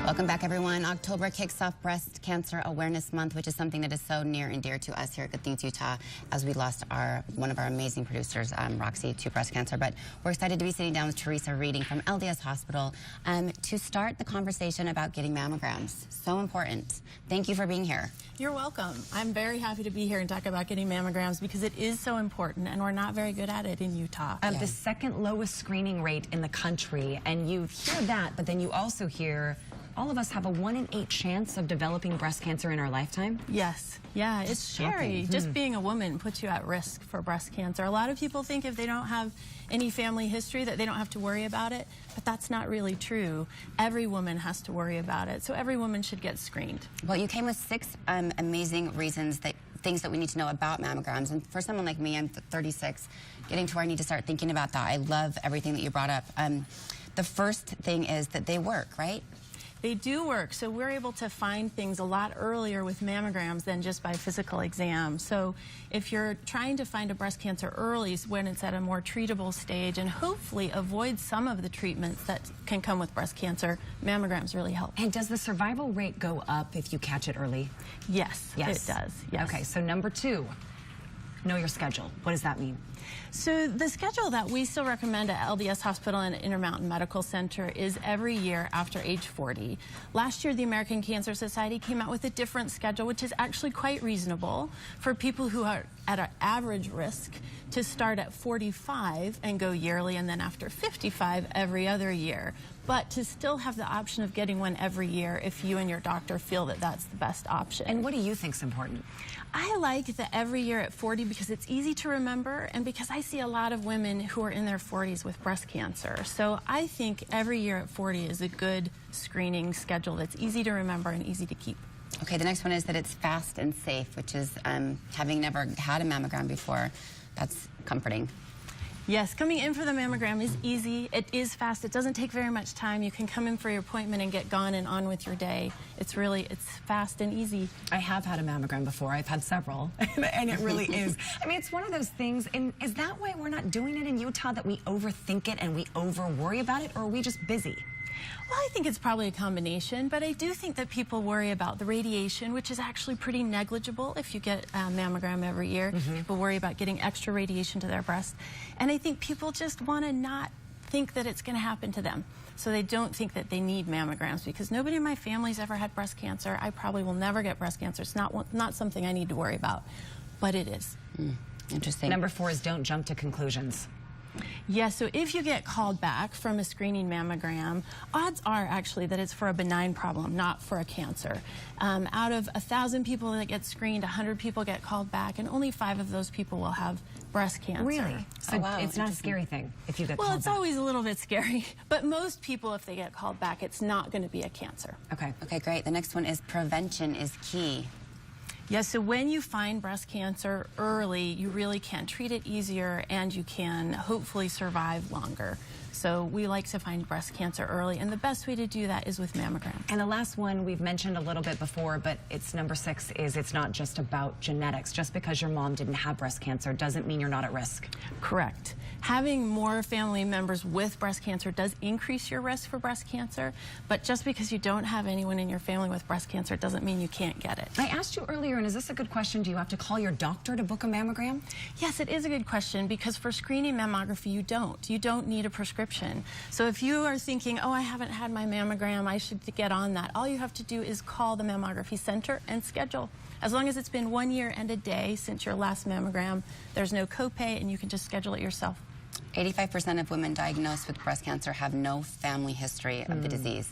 Welcome back, everyone. October kicks off Breast Cancer Awareness Month, which is something that is so near and dear to us here at Good Things Utah, as we lost one of our amazing producers, Roxy, to breast cancer. But we're excited to be sitting down with Teresa Reading from LDS Hospital to start the conversation about getting mammograms. So important. Thank you for being here. You're welcome. I'm very happy to be here and talk about getting mammograms because it is so important, and we're not very good at it in Utah. The second lowest screening rate in the country, and you hear that, but then you also hear all of us have a 1 in 8 chance of developing breast cancer in our lifetime. Yes. Yeah, it's scary. Just being a woman puts you at risk for breast cancer. A lot of people think if they don't have any family history that they don't have to worry about it, but that's not really true. Every woman has to worry about it, so every woman should get screened. Well, you came with 6 amazing things that we need to know about mammograms. And for someone like me, I'm 36, getting to where I need to start thinking about that. I love everything that you brought up. The first thing is that they work, right? They do work, so we're able to find things a lot earlier with mammograms than just by physical exam. So if you're trying to find a breast cancer early, when it's at a more treatable stage, and hopefully avoid some of the treatments that can come with breast cancer, mammograms really help. And does the survival rate go up if you catch it early? Yes, it does. Yes. Okay, so number 2, know your schedule. What does that mean? So the schedule that we still recommend at LDS Hospital and Intermountain Medical Center is every year after age 40. Last year, the American Cancer Society came out with a different schedule, which is actually quite reasonable for people who are at an average risk to start at 45 and go yearly, and then after 55 every other year. But to still have the option of getting one every year if you and your doctor feel that that's the best option. And what do you think is important? I like the every year at 40 because it's easy to remember, and because I see a lot of women who are in their 40s with breast cancer. So I think every year at 40 is a good screening schedule that's easy to remember and easy to keep. Okay, the next one is that it's fast and safe, which is having never had a mammogram before, that's comforting. Yes, coming in for the mammogram is easy. It is fast. It doesn't take very much time. You can come in for your appointment and get gone and on with your day. It's fast and easy. I have had a mammogram before. I've had several, and it really is. I mean, it's one of those things, and is that why we're not doing it in Utah, that we overthink it and we over-worry about it, or are we just busy? Well, I think it's probably a combination, but I do think that people worry about the radiation, which is actually pretty negligible if you get a mammogram every year. People worry about getting extra radiation to their breast. And I think people just want to not think that it's going to happen to them. So they don't think that they need mammograms, because nobody in my family's ever had breast cancer. I probably will never get breast cancer. It's not something I need to worry about, but it is. Interesting. Number 4 is don't jump to conclusions. Yes, so if you get called back from a screening mammogram, odds are actually that it's for a benign problem, not for a cancer. Out of 1,000 people that get screened, 100 people get called back, and only 5 of those people will have breast cancer. Really? So it's not a scary thing if you get called back? Well, it's always a little bit scary, but most people, if they get called back, it's not going to be a cancer. Okay, great. The next one is prevention is key. Yes, so when you find breast cancer early, you really can treat it easier, and you can hopefully survive longer. So we like to find breast cancer early, and the best way to do that is with mammograms. And the last one we've mentioned a little bit before, but it's number 6, is it's not just about genetics. Just because your mom didn't have breast cancer doesn't mean you're not at risk. Correct. Having more family members with breast cancer does increase your risk for breast cancer, but just because you don't have anyone in your family with breast cancer doesn't mean you can't get it. I asked you earlier, and is this a good question, do you have to call your doctor to book a mammogram? Yes, it is a good question, because for screening mammography, you don't need a prescription. So if you are thinking, oh, I haven't had my mammogram, I should get on that, all you have to do is call the mammography center and schedule. As long as it's been 1 year and a day since your last mammogram, there's no copay, and you can just schedule it yourself. 85% of women diagnosed with breast cancer have no family history of the disease.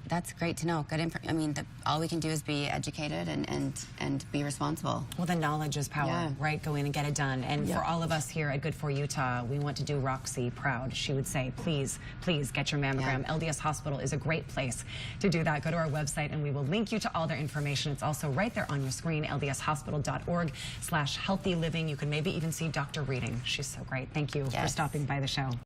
That's great to know. I mean, all we can do is be educated and be responsible. Well, the knowledge is power, right? Go in and get it done. And for all of us here at Good For Utah, we want to do Roxy proud. She would say, please, please get your mammogram. LDS Hospital is a great place to do that. Go to our website, and we will link you to all their information. It's also right there on your screen, ldshospital.org/healthy living. You can maybe even see Dr. Reading. She's so great. Thank you for stopping by the show.